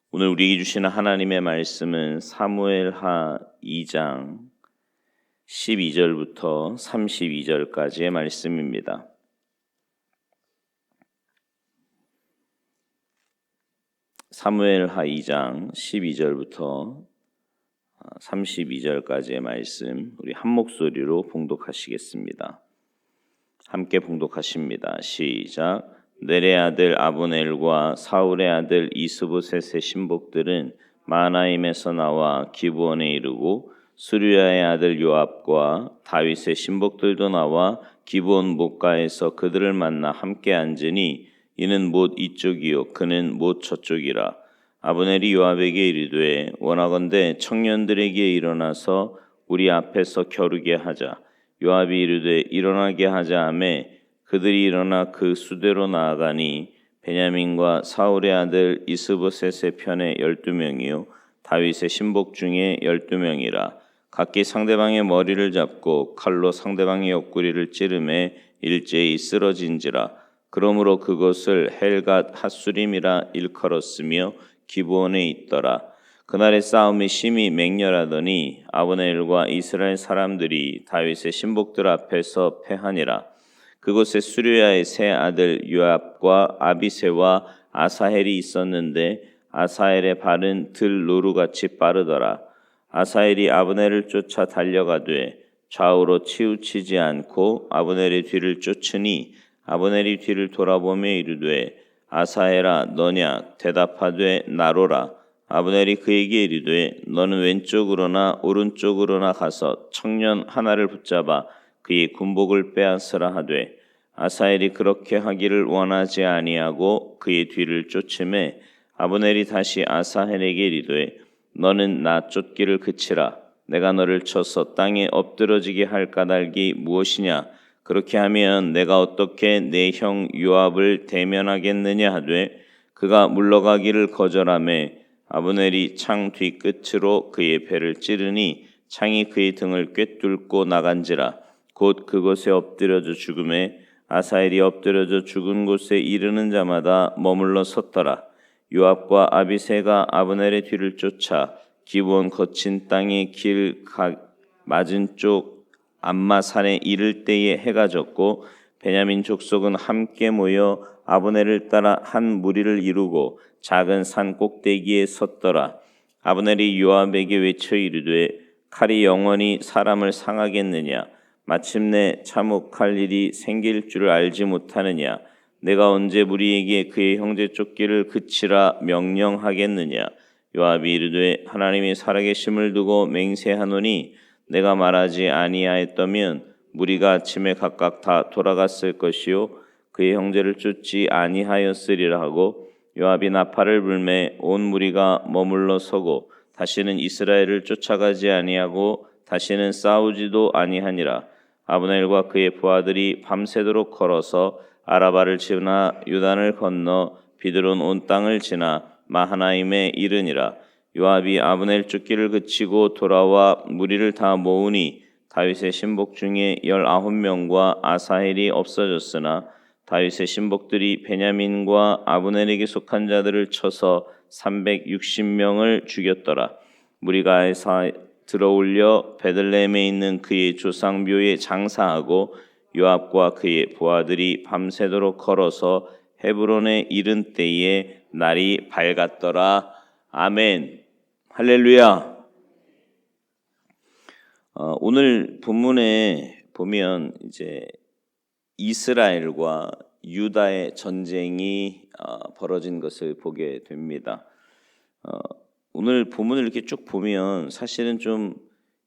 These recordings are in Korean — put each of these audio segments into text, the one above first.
오늘 우리에게 주시는 하나님의 말씀은 사무엘하 2장 12절부터 32절까지의 말씀입니다. 사무엘하 2장 12절부터 32절까지의 말씀 우리 한 목소리로 봉독하시겠습니다. 함께 봉독하십니다. 시작. 넬의 아들 아브넬과 사울의 아들 이스보셋의 신복들은 마하나임에서 나와 기브온에 이르고 수르야의 아들 요압과 다윗의 신복들도 나와 기브온 목가에서 그들을 만나 함께 앉으니 이는 못 이쪽이요 그는 못 저쪽이라. 아브넬이 요압에게 이르되 원하건대 청년들에게 일어나서 우리 앞에서 겨루게 하자. 요압이 이르되 일어나게 하자 하매 그들이 일어나 그 수대로 나아가니 베냐민과 사울의 아들 이스보셋의 편에 12명이요 다윗의 신복 중에 12명이라. 각기 상대방의 머리를 잡고 칼로 상대방의 옆구리를 찌르매 일제히 쓰러진지라. 그러므로 그것을 헬갓 핫수림이라 일컬었으며 기브온에 있더라. 그날의 싸움이 심히 맹렬하더니 아브넬과 이스라엘 사람들이 다윗의 신복들 앞에서 패하니라. 그곳에 수르야의 세 아들 요압과 아비새와 아사헬이 있었는데 아사헬의 발은 들 노루같이 빠르더라. 아사헬이 아브넬을 쫓아 달려가되 좌우로 치우치지 않고 아브넬의 뒤를 쫓으니 아브넬이 뒤를 돌아보며 이르되 아사헬아 너냐 대답하되 나로라. 아브넬이 그에게 이르되 너는 왼쪽으로나 오른쪽으로나 가서 청년 하나를 붙잡아 그의 군복을 빼앗으라 하되 아사헬이 그렇게 하기를 원하지 아니하고 그의 뒤를 쫓음에 아브넬이 다시 아사헬에게 이르되 너는 나 쫓기를 그치라. 내가 너를 쳐서 땅에 엎드러지게 할 까닭이 무엇이냐. 그렇게 하면 내가 어떻게 내 형 요압을 대면하겠느냐 하되 그가 물러가기를 거절하며 아브넬이 창 뒤끝으로 그의 배를 찌르니 창이 그의 등을 꿰뚫고 나간지라. 곧 그곳에 엎드려져 죽음에 아사헬이 엎드려져 죽은 곳에 이르는 자마다 머물러 섰더라. 요압과 아비새가 아브넬의 뒤를 쫓아 기브온 거친 땅의 길 맞은 쪽 암마산에 이를 때에 해가 졌고 베냐민 족속은 함께 모여 아브넬을 따라 한 무리를 이루고 작은 산 꼭대기에 섰더라. 아브넬이 요압에게 외쳐 이르되 칼이 영원히 사람을 상하겠느냐. 마침내 참혹할 일이 생길 줄을 알지 못하느냐. 내가 언제 무리에게 그의 형제 쫓기를 그치라 명령하겠느냐. 요압이 이르되 하나님이 살아계심을 두고 맹세하노니 내가 말하지 아니하였다면 무리가 아침에 각각 다 돌아갔을 것이요 그의 형제를 쫓지 아니하였으리라 하고 요압이 나팔을 불매 온 무리가 머물러 서고 다시는 이스라엘을 쫓아가지 아니하고 다시는 싸우지도 아니하니라. 아브넬과 그의 부하들이 밤새도록 걸어서 아라바를 지나 요단을 건너 비드론 온 땅을 지나 마하나임에 이르니라. 요압이 아브넬 쫓기를 그치고 돌아와 무리를 다 모으니 다윗의 신복 중에 19명과 아사헬이 없어졌으나 다윗의 신복들이 베냐민과 아브넬에게 속한 자들을 쳐서 360명을 죽였더라. 무리가 에서 들어올려 베들레헴에 있는 그의 조상묘에 장사하고 요압과 그의 부하들이 밤새도록 걸어서 헤브론에 이른 때에 날이 밝았더라. 아멘. 할렐루야. 오늘 본문에 보면 이제 이스라엘과 유다의 전쟁이 벌어진 것을 보게 됩니다. 오늘 본문을 이렇게 쭉 보면 사실은 좀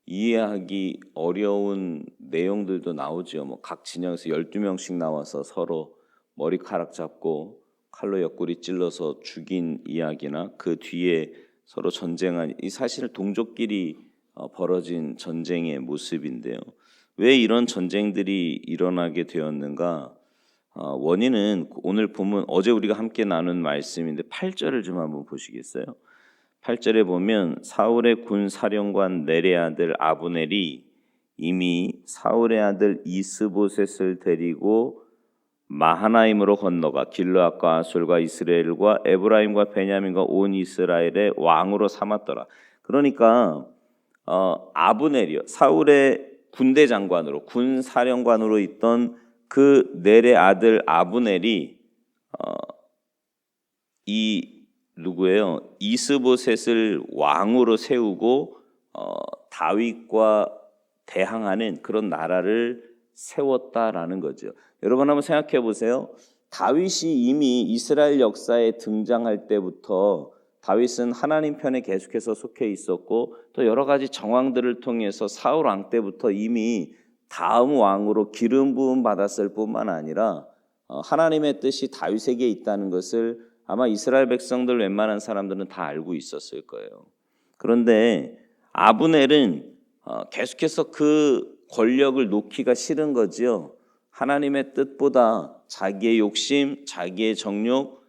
이해하기 어려운 내용들도 나오죠. 뭐 각 진영에서 12명씩 나와서 서로 머리카락 잡고 칼로 옆구리 찔러서 죽인 이야기나 그 뒤에 서로 전쟁한 이 사실 동족끼리 벌어진 전쟁의 모습인데요. 왜 이런 전쟁들이 일어나게 되었는가? 원인은 오늘 보면 어제 우리가 함께 나눈 말씀인데 8절을 좀 한번 보시겠어요? 8절에 보면 사울의 군 사령관 넬의 아들 아브넬이 이미 사울의 아들 이스보셋을 데리고 마하나임으로 건너가 길르앗과 아술과 이스라엘과 에브라임과 베냐민과 온 이스라엘의 왕으로 삼았더라. 그러니까 아브넬이요, 사울의 군대 장관으로, 군 사령관으로 있던 그 넬의 아들 아브넬이 이 누구예요? 이스보셋을 왕으로 세우고 다윗과 대항하는 그런 나라를 세웠다라는 거죠. 여러분 한번 생각해 보세요. 다윗이 이미 이스라엘 역사에 등장할 때부터 다윗은 하나님 편에 계속해서 속해 있었고, 또 여러 가지 정황들을 통해서 사울 왕 때부터 이미 다음 왕으로 기름 부음 받았을 뿐만 아니라 하나님의 뜻이 다윗에게 있다는 것을 아마 이스라엘 백성들 웬만한 사람들은 다 알고 있었을 거예요. 그런데 아브넬은 계속해서 그 권력을 놓기가 싫은 거지요. 하나님의 뜻보다 자기의 욕심, 자기의 정욕,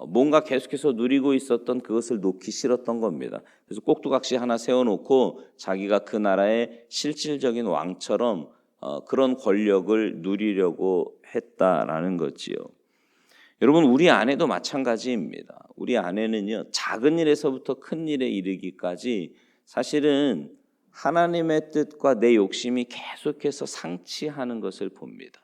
뭔가 계속해서 누리고 있었던 그것을 놓기 싫었던 겁니다. 그래서 꼭두각시 하나 세워놓고 자기가 그 나라의 실질적인 왕처럼 그런 권력을 누리려고 했다라는 거지요. 여러분, 우리 안에도 마찬가지입니다. 우리 안에는요, 작은 일에서부터 큰 일에 이르기까지 사실은 하나님의 뜻과 내 욕심이 계속해서 상치하는 것을 봅니다.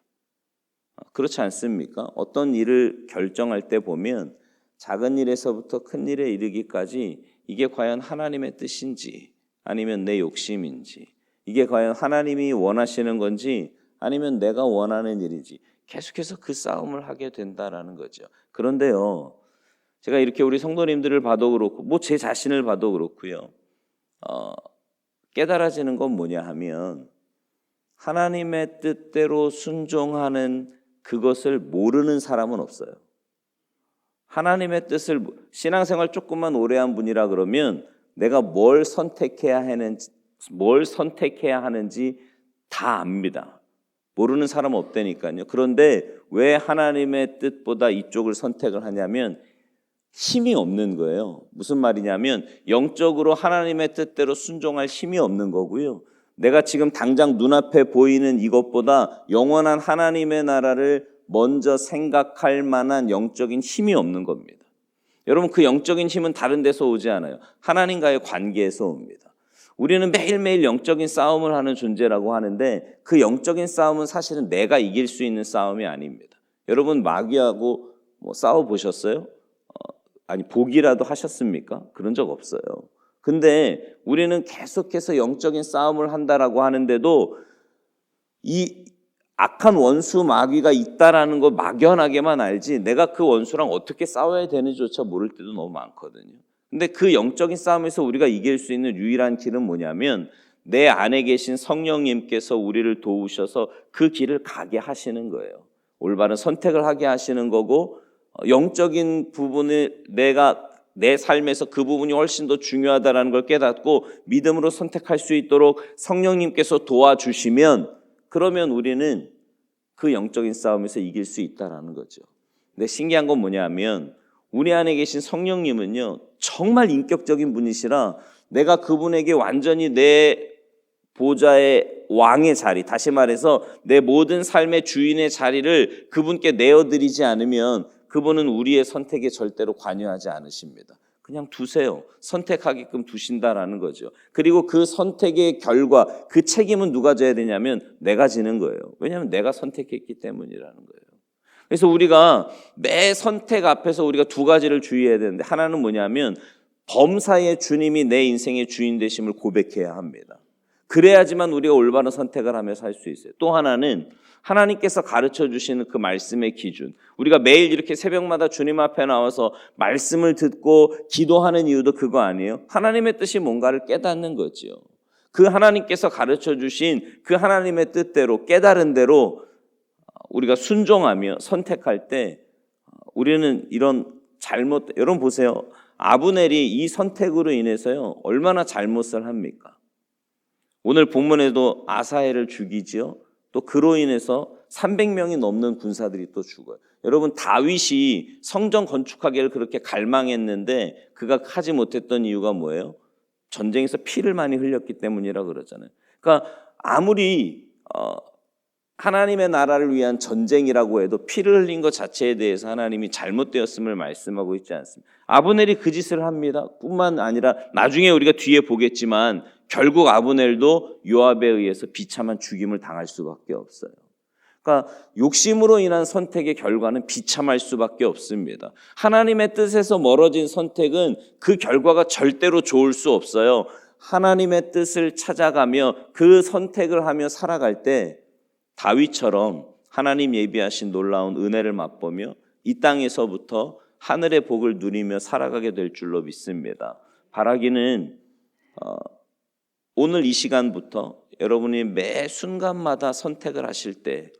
그렇지 않습니까? 어떤 일을 결정할 때 보면 작은 일에서부터 큰 일에 이르기까지 이게 과연 하나님의 뜻인지 아니면 내 욕심인지, 이게 과연 하나님이 원하시는 건지 아니면 내가 원하는 일인지 계속해서 그 싸움을 하게 된다라는 거죠. 그런데요, 제가 이렇게 우리 성도님들을 봐도 그렇고 뭐 제 자신을 봐도 그렇고요, 깨달아지는 건 뭐냐 하면 하나님의 뜻대로 순종하는 그것을 모르는 사람은 없어요. 하나님의 뜻을, 신앙생활 조금만 오래 한 분이라 그러면 내가 뭘 선택해야 하는지 다 압니다. 모르는 사람 없다니까요. 그런데 왜 하나님의 뜻보다 이쪽을 선택을 하냐면 힘이 없는 거예요. 무슨 말이냐면 영적으로 하나님의 뜻대로 순종할 힘이 없는 거고요. 내가 지금 당장 눈앞에 보이는 이것보다 영원한 하나님의 나라를 먼저 생각할 만한 영적인 힘이 없는 겁니다. 여러분, 그 영적인 힘은 다른 데서 오지 않아요. 하나님과의 관계에서 옵니다. 우리는 매일매일 영적인 싸움을 하는 존재라고 하는데 그 영적인 싸움은 사실은 내가 이길 수 있는 싸움이 아닙니다. 여러분, 마귀하고 싸워보셨어요? 아니, 보기라도 하셨습니까? 그런 적 없어요. 근데 우리는 계속해서 영적인 싸움을 한다라고 하는데도 이 악한 원수 마귀가 있다라는 거 막연하게만 알지 내가 그 원수랑 어떻게 싸워야 되는지조차 모를 때도 너무 많거든요. 근데 그 영적인 싸움에서 우리가 이길 수 있는 유일한 길은 뭐냐면 내 안에 계신 성령님께서 우리를 도우셔서 그 길을 가게 하시는 거예요. 올바른 선택을 하게 하시는 거고, 영적인 부분을 내 삶에서 그 부분이 훨씬 더 중요하다는 걸 깨닫고 믿음으로 선택할 수 있도록 성령님께서 도와주시면, 그러면 우리는 그 영적인 싸움에서 이길 수 있다는 거죠. 근데 신기한 건 뭐냐면 우리 안에 계신 성령님은요, 정말 인격적인 분이시라 내가 그분에게 완전히 내 보좌의 왕의 자리, 다시 말해서 내 모든 삶의 주인의 자리를 그분께 내어드리지 않으면 그분은 우리의 선택에 절대로 관여하지 않으십니다. 그냥 두세요. 선택하게끔 두신다라는 거죠. 그리고 그 선택의 결과, 그 책임은 누가 져야 되냐면 내가 지는 거예요. 왜냐하면 내가 선택했기 때문이라는 거예요. 그래서 우리가 매 선택 앞에서 우리가 두 가지를 주의해야 되는데, 하나는 뭐냐면 범사의 주님이 내 인생의 주인 되심을 고백해야 합니다. 그래야지만 우리가 올바른 선택을 하며 살 수 있어요. 또 하나는 하나님께서 가르쳐 주시는 그 말씀의 기준. 우리가 매일 이렇게 새벽마다 주님 앞에 나와서 말씀을 듣고 기도하는 이유도 그거 아니에요? 하나님의 뜻이 뭔가를 깨닫는 거지요. 그 하나님께서 가르쳐 주신 그 하나님의 뜻대로, 깨달은 대로 우리가 순종하며 선택할 때 우리는 이런 여러분 보세요. 아브넬이 이 선택으로 인해서요, 얼마나 잘못을 합니까? 오늘 본문에도 아사헬을 죽이지요. 또 그로 인해서 300명이 넘는 군사들이 또 죽어요. 여러분, 다윗이 성전 건축하기를 그렇게 갈망했는데 그가 하지 못했던 이유가 뭐예요? 전쟁에서 피를 많이 흘렸기 때문이라 그러잖아요. 그러니까 아무리 하나님의 나라를 위한 전쟁이라고 해도 피를 흘린 것 자체에 대해서 하나님이 잘못되었음을 말씀하고 있지 않습니다. 아브넬이 그 짓을 합니다. 뿐만 아니라 나중에 우리가 뒤에 보겠지만 결국 아브넬도 요압에 의해서 비참한 죽임을 당할 수밖에 없어요. 그러니까 욕심으로 인한 선택의 결과는 비참할 수밖에 없습니다. 하나님의 뜻에서 멀어진 선택은 그 결과가 절대로 좋을 수 없어요. 하나님의 뜻을 찾아가며 그 선택을 하며 살아갈 때 다윗처럼 하나님 예비하신 놀라운 은혜를 맛보며 이 땅에서부터 하늘의 복을 누리며 살아가게 될 줄로 믿습니다. 바라기는 오늘 이 시간부터 여러분이 매 순간마다 선택을 하실 때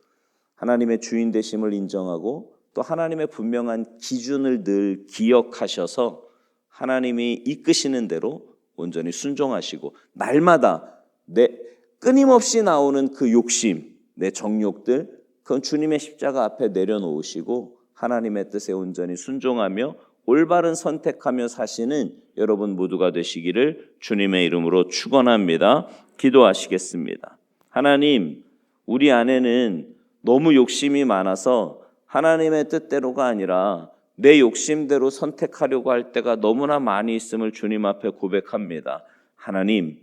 하나님의 주인 되심을 인정하고 또 하나님의 분명한 기준을 늘 기억하셔서 하나님이 이끄시는 대로 온전히 순종하시고 날마다 내 끊임없이 나오는 그 욕심, 내 정욕들, 그건 주님의 십자가 앞에 내려놓으시고 하나님의 뜻에 온전히 순종하며 올바른 선택하며 사시는 여러분 모두가 되시기를 주님의 이름으로 축원합니다. 기도하시겠습니다. 하나님, 우리 안에는 너무 욕심이 많아서 하나님의 뜻대로가 아니라 내 욕심대로 선택하려고 할 때가 너무나 많이 있음을 주님 앞에 고백합니다. 하나님,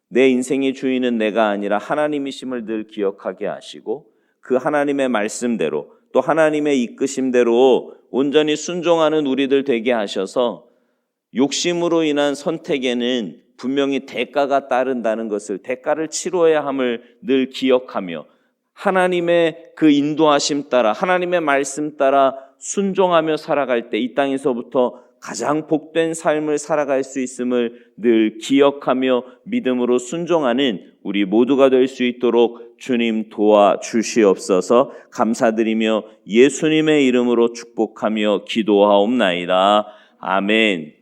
내 인생의 주인은 내가 아니라 하나님이심을 늘 기억하게 하시고 그 하나님의 말씀대로 또 하나님의 이끄심대로 온전히 순종하는 우리들 되게 하셔서 욕심으로 인한 선택에는 분명히 대가가 따른다는 것을, 대가를 치러야 함을 늘 기억하며 하나님의 그 인도하심 따라 하나님의 말씀 따라 순종하며 살아갈 때 이 땅에서부터 가장 복된 삶을 살아갈 수 있음을 늘 기억하며 믿음으로 순종하는 우리 모두가 될 수 있도록 주님 도와주시옵소서. 감사드리며 예수님의 이름으로 축복하며 기도하옵나이다. 아멘.